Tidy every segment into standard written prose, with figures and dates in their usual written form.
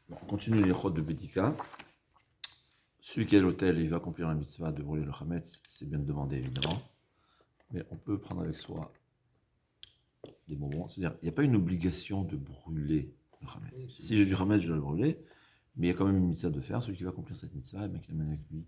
Bon, on continue les chod de Bédika. Celui qui est à l'hôtel, il va accomplir la mitzvah de brûler le chametz, c'est bien de demander évidemment, mais on peut prendre avec soi des moments, c'est-à-dire il n'y a pas une obligation de brûler le chametz. Si j'ai du chametz, je dois le brûler, mais il y a quand même une mitzvah de faire. Celui qui va accomplir cette mitzvah, il amène avec lui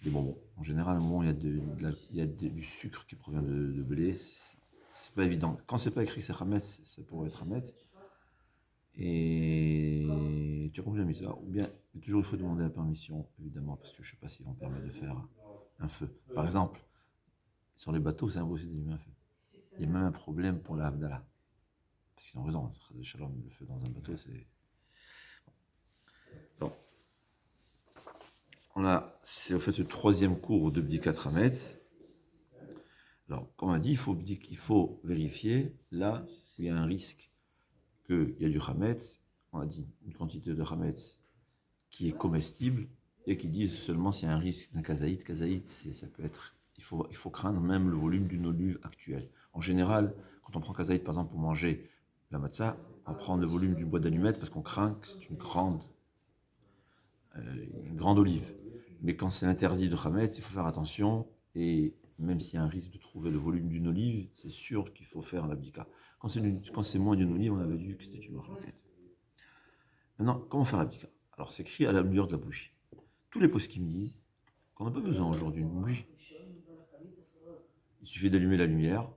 des bonbons. En général, à un moment, il y a du sucre qui provient de blé, c'est pas évident. Quand c'est pas écrit c'est chametz, ça pourrait être chametz. Et tu accomplis la mitzvah, ou bien toujours il faut demander la permission, évidemment, parce que je ne sais pas s'ils vont permettre de faire un feu. Par exemple, sur les bateaux, c'est impossible d'allumer un feu. Il y a même un problème pour la Havdalah. Parce qu'ils ont raison, Shalom, le feu dans un bateau, c'est. Donc, c'est en fait le troisième cours de Bdikat Hametz. Alors, comme on a dit, il faut vérifier là où il y a un risque qu'il y a du Hametz. On a dit une quantité de Hametz qui est comestible et qui disent seulement s'il y a un risque d'un kazaït. Kazaït, ça peut être. Il faut craindre même le volume d'une olive actuelle. En général, quand on prend kazaït par exemple pour manger la matzah, on prend le volume du bois d'allumette parce qu'on craint que c'est une grande olive. Mais quand c'est interdit de chametz, il faut faire attention et même s'il y a un risque de trouver le volume d'une olive, c'est sûr qu'il faut faire l'abdika. Quand c'est moins d'une olive, on avait dit que c'était une raclette. Maintenant, comment faire l'abdika? Alors c'est écrit à la lueur de la bougie. Tous les poskim disent qu'on n'a pas besoin aujourd'hui d'une bougie. Il suffit d'allumer la lumière,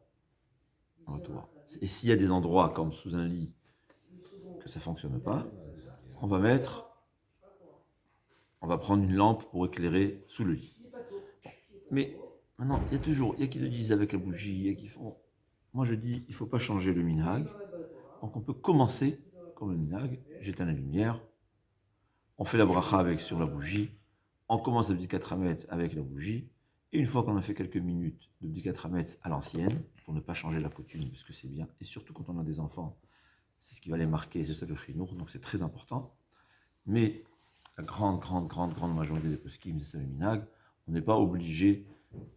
on va tout voir. Et s'il y a des endroits comme sous un lit que ça ne fonctionne pas, on va prendre une lampe pour éclairer sous le lit. Mais maintenant, il y a qui le disent avec la bougie, il y a qui font. Moi je dis, il ne faut pas changer le minhag. Donc on peut commencer comme le minhag, j'éteins la lumière, on fait la bracha sur la bougie, on commence le Bdikat Hametz avec la bougie, et une fois qu'on a fait quelques minutes de Bdikat Hametz à l'ancienne, pour ne pas changer la coutume, parce que c'est bien, et surtout quand on a des enfants, c'est ce qui va les marquer, c'est ça le chinour, donc c'est très important. Mais la grande majorité des poskim, c'est ça le minhag, on n'est pas obligé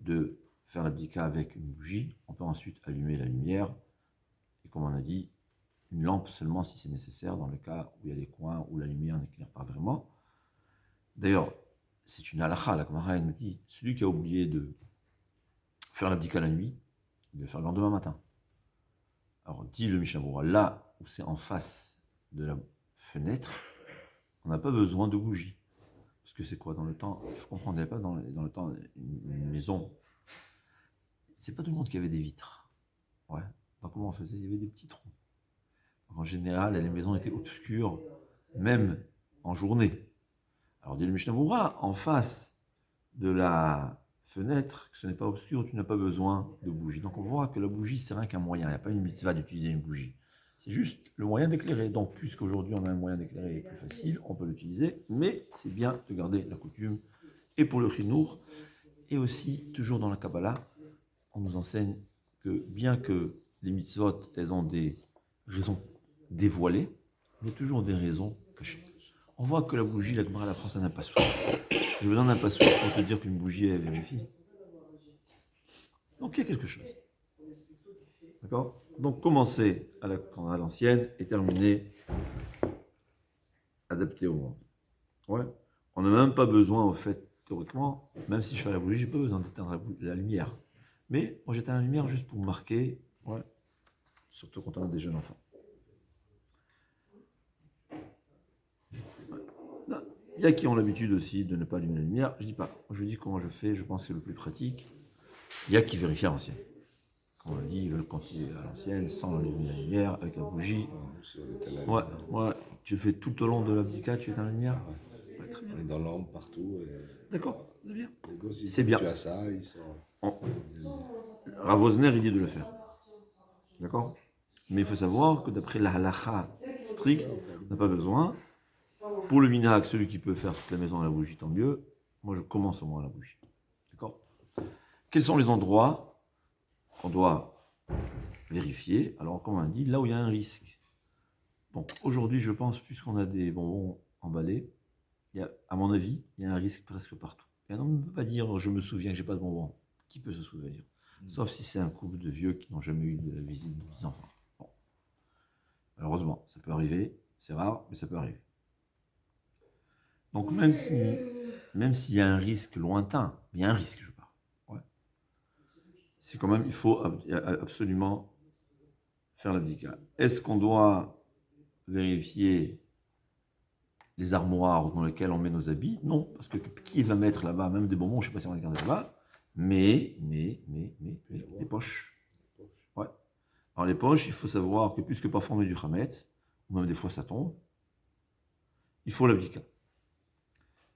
de faire l'abdika avec une bougie, on peut ensuite allumer la lumière, et comme on a dit, une lampe seulement si c'est nécessaire, dans le cas où il y a des coins où la lumière n'éclaire pas vraiment. D'ailleurs, c'est une halakha, la Gemara nous dit, celui qui a oublié de faire l'abdika la nuit, il doit faire le lendemain matin. Alors dit le Mishnah Berurah, là où c'est en face de la fenêtre, on n'a pas besoin de bougie. Parce que c'est quoi dans le temps? Il faut comprendre, il n'y avait pas dans le temps une maison. C'est pas tout le monde qui avait des vitres. Ouais. Donc comment on faisait? Il y avait des petits trous. Donc, en général, les maisons étaient obscures, même en journée. Alors dit le Mishnah Berurah, en face de la fenêtre, que ce n'est pas obscur, tu n'as pas besoin de bougie. Donc on voit que la bougie, c'est rien qu'un moyen. Il n'y a pas une mitzvah d'utiliser une bougie. C'est juste le moyen d'éclairer. Donc puisqu'aujourd'hui on a un moyen d'éclairer plus facile, on peut l'utiliser, mais c'est bien de garder la coutume. Et pour le chinour, et aussi toujours dans la Kabbalah, on nous enseigne que bien que les mitzvot, elles ont des raisons dévoilées, il y a toujours des raisons cachées. On voit que la bougie, la Gemara, la France, elle n'a pas soin. J'ai besoin d'un passeport pour te dire qu'une bougie est vérifiée. Donc il y a quelque chose. D'accord? Donc commencer à l'ancienne et terminer adapté au monde. Ouais. On n'a même pas besoin, au fait, théoriquement, même si je fais la bougie, j'ai pas besoin d'éteindre la lumière. Mais moi j'éteins la lumière juste pour marquer, ouais, surtout quand on a des jeunes enfants. Il y a qui ont l'habitude aussi de ne pas allumer la lumière. Je dis pas. Je dis comment je fais. Je pense que c'est le plus pratique. Il y a qui vérifient à l'ancienne. Comme on l'a dit, ils veulent continuer à l'ancienne sans allumer la lumière avec la bougie. Ouais. Tu fais tout au long de l'abdika, tu éteins la lumière. Ouais, très bien. On est dans l'ombre partout. D'accord, c'est bien. Les gosses, c'est bien. Tu as ça, ils sont. Rav Osner, il dit de le faire. D'accord? Mais il faut savoir que d'après la halakha stricte, on n'a pas besoin. Pour le minhag, celui qui peut faire toute la maison à la bougie, tant mieux. Moi, je commence au moins à la bougie. D'accord? Quels sont les endroits qu'on doit vérifier? Alors, comme on dit, là où il y a un risque. Donc, aujourd'hui, je pense, puisqu'on a des bonbons emballés, à mon avis, il y a un risque presque partout. Et un homme ne peut pas dire, je me souviens que j'ai pas de bonbons. Qui peut se souvenir? Sauf si c'est un couple de vieux qui n'ont jamais eu de visite de petits enfants. Bon. Malheureusement, ça peut arriver, c'est rare, mais ça peut arriver. Donc même s'il y a un risque lointain, il y a un risque, je parle. Ouais. C'est quand même, il faut absolument faire l'abdika. Est-ce qu'on doit vérifier les armoires dans lesquelles on met nos habits? Non, parce que qui va mettre là-bas, même des bonbons, je ne sais pas si on va regarder là-bas, mais, les poches. Ouais. Alors les poches, il faut savoir que puisque parfois on met du chametz, ou même des fois ça tombe, il faut l'abdika.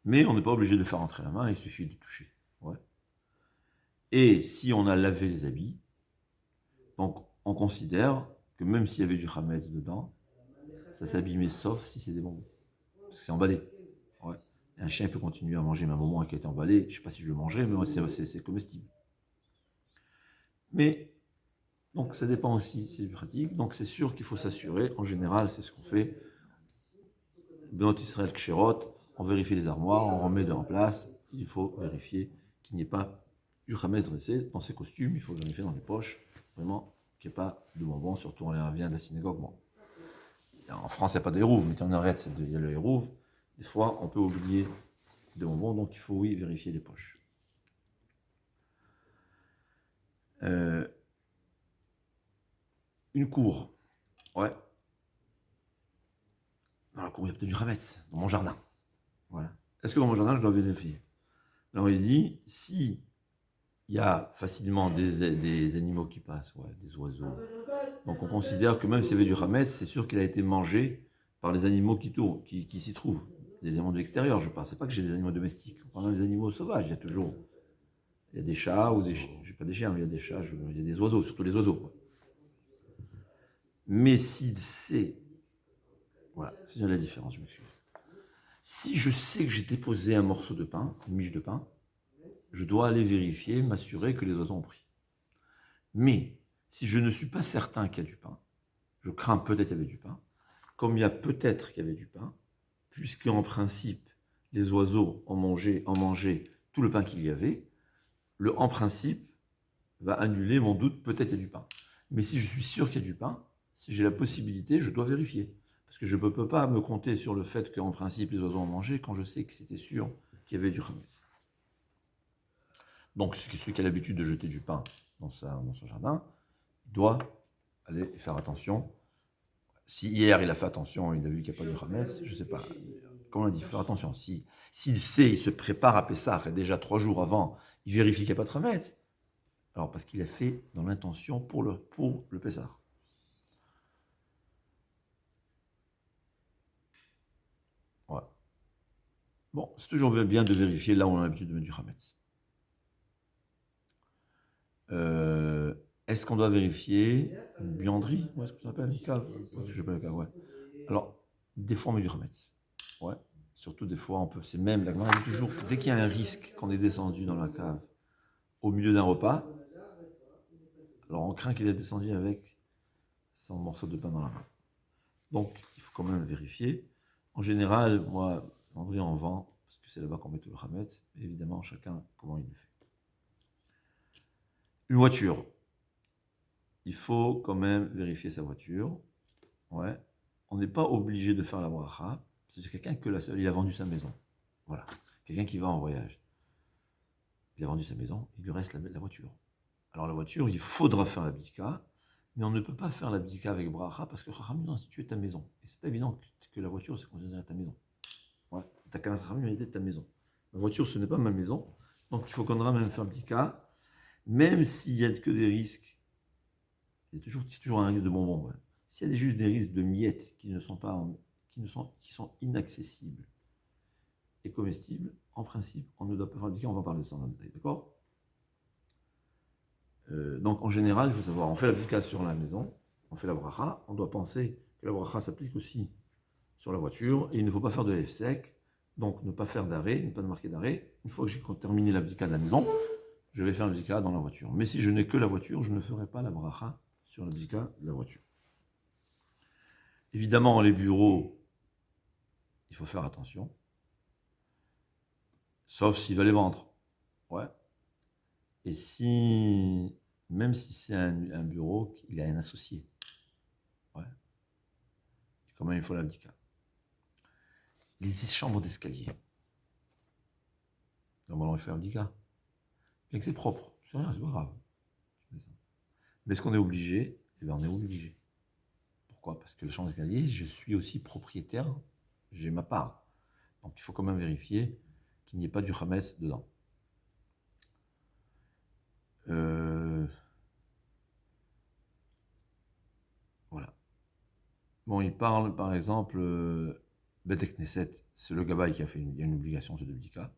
Mais on n'est pas obligé de faire entrer la main, il suffit de toucher. Ouais. Et si on a lavé les habits, donc on considère que même s'il y avait du chametz dedans, ça s'abîmait sauf si c'est des bonbons. Parce que c'est emballé. Ouais. Et un chien peut continuer à manger, mais à un moment qui a été emballé, je ne sais pas si je le mangerai, mais c'est comestible. Mais, donc ça dépend aussi, c'est pratique. Donc c'est sûr qu'il faut s'assurer, en général, c'est ce qu'on fait. Benot Israël Kshirot, on vérifie les armoires, on remet en place. Il faut vérifier qu'il n'y ait pas du chametz dressé dans ses costumes. Il faut vérifier dans les poches, vraiment, qu'il n'y ait pas de bonbons, surtout on vient de la synagogue. Bon. En France, il n'y a pas de hérouve, mais en arrête, il y a le hérouve. Des fois, on peut oublier des bonbons, donc il faut, oui, vérifier les poches. Une cour. Ouais. Dans la cour, il y a peut-être du chametz, dans mon jardin. Voilà. Est-ce que dans mon jardin, je dois vérifier? Alors, il dit, si il y a facilement des animaux qui passent, ouais, des oiseaux. Donc, on considère que même s'il y avait du chametz, c'est sûr qu'il a été mangé par les animaux qui s'y trouvent. Des animaux de l'extérieur, je parle. C'est pas que j'ai des animaux domestiques. Pendant les animaux sauvages, il y a toujours... Il y a des chats, ou des... J'ai pas des chiens, mais il y a des chats, il y a des oiseaux, surtout les oiseaux. Quoi. Mais s'il sait... Voilà, c'est la différence, je m'excuse. Si je sais que j'ai déposé un morceau de pain, une miche de pain, je dois aller vérifier, m'assurer que les oiseaux ont pris. Mais si je ne suis pas certain qu'il y a du pain, je crains peut-être qu'il y avait du pain, comme il y a peut-être qu'il y avait du pain, puisque en principe, les oiseaux ont mangé tout le pain qu'il y avait, en principe, va annuler mon doute, peut-être qu'il y a du pain. Mais si je suis sûr qu'il y a du pain, si j'ai la possibilité, je dois vérifier. Parce que je ne peux pas me compter sur le fait qu'en principe, les oiseaux ont mangé quand je sais que c'était sûr qu'il y avait du chametz. Donc, celui qui a l'habitude de jeter du pain dans son jardin, il doit aller faire attention. Si hier, il a fait attention, il a vu qu'il n'y a pas de chametz, je ne sais pas. Comment on dit, faire attention. S'il sait, il se prépare à Pessah, et déjà 3 jours avant, il vérifie qu'il n'y a pas de chametz. Alors, parce qu'il a fait dans l'intention pour le Pessah. Ouais. Bon, c'est toujours bien de vérifier là où on a l'habitude de mettre du chametz. Est-ce qu'on doit vérifier une buanderie? Ouais, est-ce que ça s'appelle une cave? Je sais pas la cave, ouais. Alors, des fois on met du chametz. Ouais. Surtout des fois on peut. C'est même la Gemara dit toujours que dès qu'il y a un risque qu'on est descendu dans la cave au milieu d'un repas, alors on craint qu'il ait descendu avec son morceau de pain dans la main. Donc il faut quand même vérifier. En général, moi, buanderie en vend, parce que c'est là-bas qu'on met tout le chametz. Évidemment, chacun comment il le fait. Une voiture. Il faut quand même vérifier sa voiture. Ouais. On n'est pas obligé de faire la bracha. C'est quelqu'un il a vendu sa maison. Voilà. Quelqu'un qui va en voyage. Il a vendu sa maison, il lui reste la voiture. Alors la voiture, il faudra faire la bdika, mais on ne peut pas faire la bdika avec bracha parce que Chachamim a institué ta maison. Et c'est pas évident que la voiture, c'est considéré ta maison. Ouais. Ta Chachamim a été ta maison. La voiture, ce n'est pas ma maison. Donc il faut qu'on ait même faire bdika, même s'il n'y a que des risques. C'est toujours un risque de bonbons. Ouais. S'il y a juste des risques de miettes qui sont inaccessibles et comestibles, en principe, on ne doit pas fabriquer, on va parler de ça dans le détail, d'accord? Donc en général, il faut savoir, on fait l'abdika sur la maison, on fait la bracha, on doit penser que la bracha s'applique aussi sur la voiture, et il ne faut pas faire de F sec, donc ne pas faire d'arrêt, ne pas marquer d'arrêt. Une fois que j'ai terminé l'abdika de la maison, je vais faire l'abdika dans la voiture. Mais si je n'ai que la voiture, je ne ferai pas la bracha sur l'abdika de la voiture. Évidemment, les bureaux, il faut faire attention. Sauf s'il va les vendre. Ouais. Et même si c'est un bureau, il a un associé. Ouais. Et quand même, il faut l'abdika. Les chambres d'escalier. Normalement, il fait un bdika. Bien que c'est propre, c'est rien, c'est pas grave. Mais est-ce qu'on est obligé? Eh bien, on est obligé. Pourquoi? Parce que le champ d'escalier, je suis aussi propriétaire, j'ai ma part. Donc il faut quand même vérifier qu'il n'y ait pas du Hametz dedans. Voilà. Bon, il parle par exemple, Bet Knesset, c'est le Gabaï qui a fait il y a une obligation de bdika.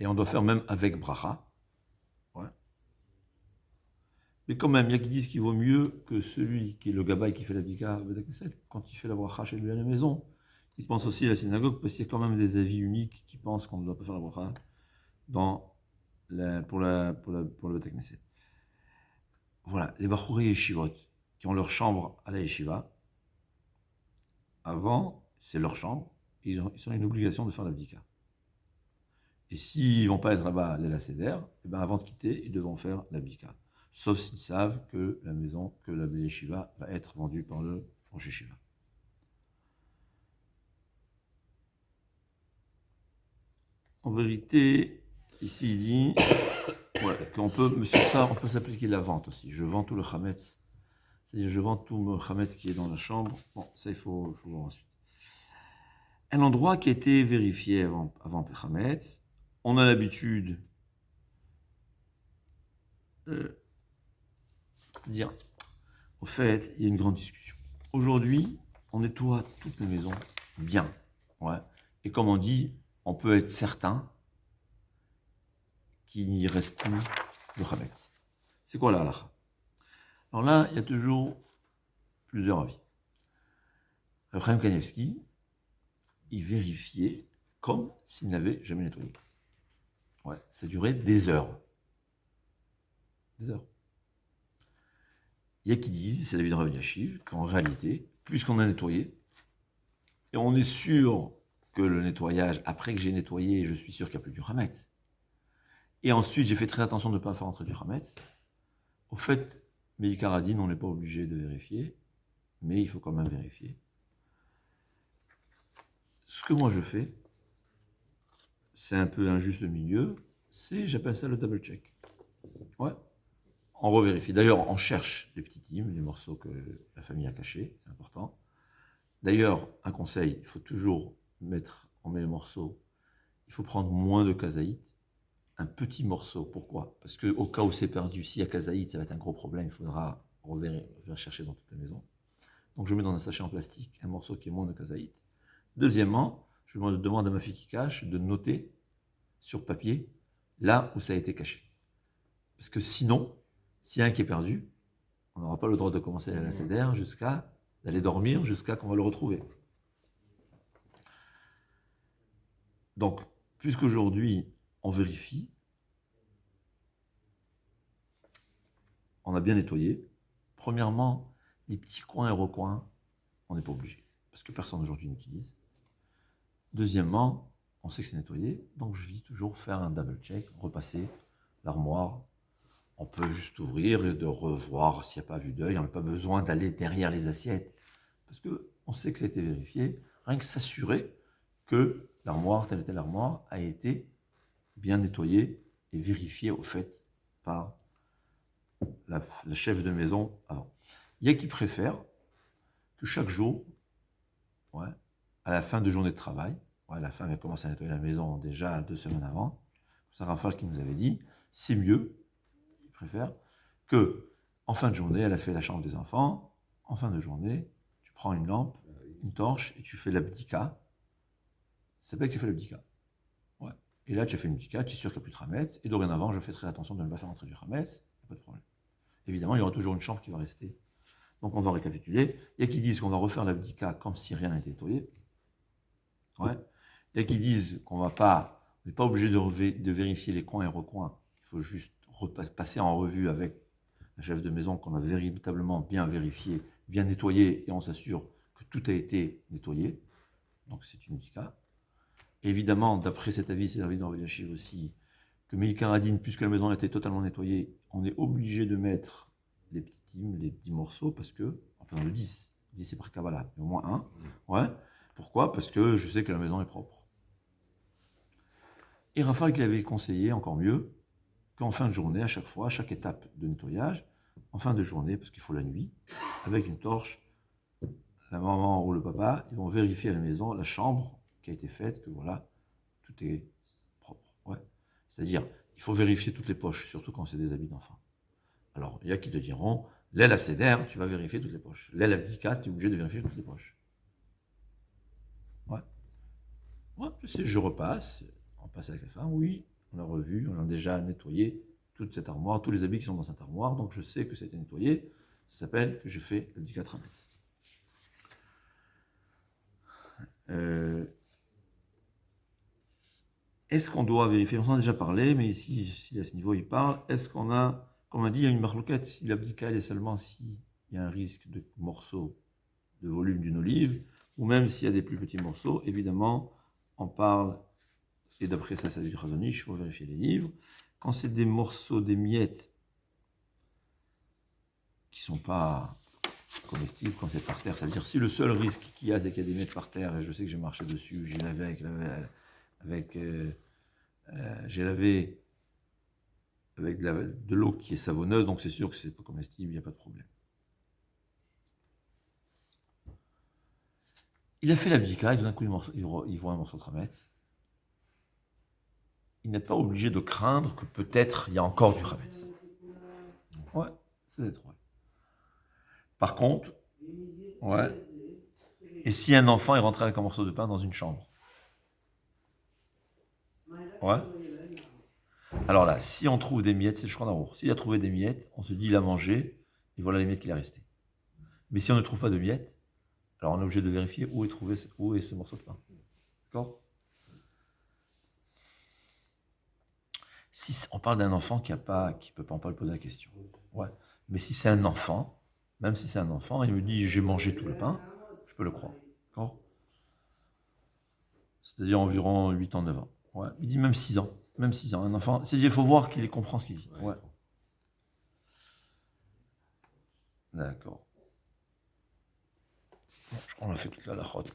Et on doit faire même avec bracha. Ouais. Mais quand même, il y a qui disent qu'il vaut mieux que celui qui est le Gabaï qui fait la bdika Bet Knesset, quand il fait la bracha chez lui à la maison, il pense aussi à la synagogue, parce qu'il y a quand même des avis uniques qui pensent qu'on ne doit pas faire la bracha pour le Bet Knesset. Voilà, les Bachouri Yeshivot, qui ont leur chambre à la Yeshiva, avant, c'est leur chambre, et ils ont une obligation de faire l'abdika. Et s'ils ne vont pas être là-bas, les Seder, et ben avant de quitter, ils devront faire l'abdika. Sauf s'ils savent que la maison, que la Yeshiva va être vendue par le Rosh Yeshiva. En vérité, ici il dit qu'on peut, sur ça, on peut s'appliquer la vente aussi. Je vends tout le Chametz. C'est-à-dire, je vends tout le Chametz qui est dans la chambre. Bon, ça, il faut voir ensuite. Un endroit qui a été vérifié avant le Chametz, on a l'habitude, c'est-à-dire, au fait, il y a une grande discussion. Aujourd'hui, on nettoie toutes les maisons bien. Ouais. Et comme on dit, on peut être certain qu'il n'y reste plus de Chametz. C'est quoi la halakha? Alors là, il y a toujours plusieurs avis. Raphaël Kanevski, il vérifiait comme s'il n'avait jamais nettoyé. Ouais, ça durait des heures. Des heures. Il y a qui disent, c'est l'avis de Rav Yashiv, qu'en réalité, puisqu'on a nettoyé, et on est sûr que le nettoyage, après que j'ai nettoyé, je suis sûr qu'il n'y a plus du Hametz. Et ensuite, j'ai fait très attention de ne pas faire entrer du Hametz. Au fait, Meikar a dit, on n'est pas obligé de vérifier, mais il faut quand même vérifier. Ce que moi je fais, c'est un peu un juste milieu, j'appelle ça le double check. Ouais. On revérifie. D'ailleurs, on cherche les petits times, les morceaux que la famille a cachés, c'est important. D'ailleurs, un conseil, il faut toujours on met les morceaux, il faut prendre moins de kazaït, un petit morceau. Pourquoi? Parce qu'au cas où c'est perdu, s'il y a kazaït, ça va être un gros problème, il faudra chercher dans toute la maison. Donc je mets dans un sachet en plastique un morceau qui est moins de kazaït. Deuxièmement, je demande à ma fille qui cache de noter sur papier là où ça a été caché. Parce que sinon, s'il y a un qui est perdu, on n'aura pas le droit de commencer à la Seder d'aller dormir jusqu'à qu'on va le retrouver. Donc, puisqu'aujourd'hui, on vérifie, on a bien nettoyé. Premièrement, les petits coins et recoins, on n'est pas obligé, parce que personne aujourd'hui n'utilise. Deuxièmement, on sait que c'est nettoyé, donc je dis toujours faire un double check, repasser l'armoire. On peut juste ouvrir et de revoir s'il n'y a pas vu d'œil. On n'a pas besoin d'aller derrière les assiettes, parce qu'on sait que ça a été vérifié. Rien que s'assurer que l'armoire, telle et telle armoire, a été bien nettoyée et vérifiée au fait par la chef de maison avant. Il y a qui préfèrent que chaque jour, ouais, à la fin de journée de travail, ouais, la femme elle commence à nettoyer la maison déjà 2 semaines avant. C'est Raphaël qui nous avait dit, c'est mieux, il préfère, que en fin de journée, elle a fait la chambre des enfants, en fin de journée, tu prends une lampe, une torche, et tu fais l'abdika. Ça s'appelle que tu fais l'abdika. Ouais. Et là, tu as fait une abdika, tu es sûr qu'il n'y a plus de Hametz, et dorénavant, je fais très attention de ne pas faire entrer du Hametz, il n'y a pas de problème. Évidemment, il y aura toujours une chambre qui va rester. Donc on va récapituler. Il y a qui disent qu'on va refaire l'abdika comme si rien n'était nettoyé. Ouais. Il y a qui disent qu'on n'est pas obligé de vérifier les coins et recoins. Il faut juste passer en revue avec la chef de maison qu'on a véritablement bien vérifié, bien nettoyé, et on s'assure que tout a été nettoyé. Donc c'est une abdika. Évidemment, d'après cet avis, c'est l'avis d'Rav Yashiv aussi, que Meikar a dit, puisque la maison a été totalement nettoyée, on est obligé de mettre les petits times, les petits morceaux, parce que, enfin le 10 c'est par Kabbalah, mais au moins un. Ouais. Pourquoi? Parce que je sais que la maison est propre. Et Rafal qui avait conseillé, encore mieux, qu'en fin de journée, à chaque fois, à chaque étape de nettoyage, en fin de journée, parce qu'il faut la nuit, avec une torche, la maman ou le papa, ils vont vérifier à la maison la chambre qui a été faite, que voilà, tout est propre. Ouais. C'est-à-dire, il faut vérifier toutes les poches, surtout quand c'est des habits d'enfant. Alors, il y a qui te diront, l'aile à céder, tu vas vérifier toutes les poches. L'aile abdicate, tu es obligé de vérifier toutes les poches. Ouais. Ouais, je sais, je repasse, on passe avec la femme, oui, on a revu, on a déjà nettoyé toute cette armoire, tous les habits qui sont dans cette armoire, donc je sais que ça a été nettoyé, ça s'appelle que j'ai fait l'abdicat Hametz. Est-ce qu'on doit vérifier, on en a déjà parlé, mais ici à ce niveau il parle, est-ce qu'on a, comme on dit, il y a une marloquette, si l'abdicat est seulement s'il y a un risque de morceaux de volume d'une olive, ou même s'il y a des plus petits morceaux, évidemment, on parle, et d'après ça, ça dit Chazon-Ish, il faut vérifier les livres. Quand c'est des morceaux, des miettes, qui ne sont pas comestibles, quand c'est par terre, ça veut dire si le seul risque qu'il y a, c'est qu'il y a des miettes par terre, et je sais que j'ai marché dessus, j'ai lavé avec de l'eau qui est savonneuse, donc c'est sûr que c'est pas comestible, il n'y a pas de problème. Il a fait l'abdika, et d'un coup il voit un morceau de Hametz. Il n'est pas obligé de craindre que peut-être il y a encore du Hametz. Ouais, c'est d'être vrai. Par contre, ouais, et si un enfant est rentré avec un morceau de pain dans une chambre? Ouais. Alors là, si on trouve des miettes, c'est le Shulchan Aruch. S'il a trouvé des miettes, on se dit il a mangé, et voilà les miettes qu'il a resté. Mais si on ne trouve pas de miettes, alors on est obligé de vérifier où est ce morceau de pain. D'accord? Si on parle d'un enfant qui ne peut pas poser la question. Ouais. Mais si c'est un enfant, même si c'est un enfant, il me dit j'ai mangé tout le pain, je peux le croire. D'accord? C'est-à-dire environ 8 ans, 9 ans. Ouais. Il dit même 6 ans. Même 6 ans. Un enfant, c'est-à-dire il faut voir qu'il comprend ce qu'il dit. Ouais. D'accord. Bon, je crois qu'on a fait toute la lachote.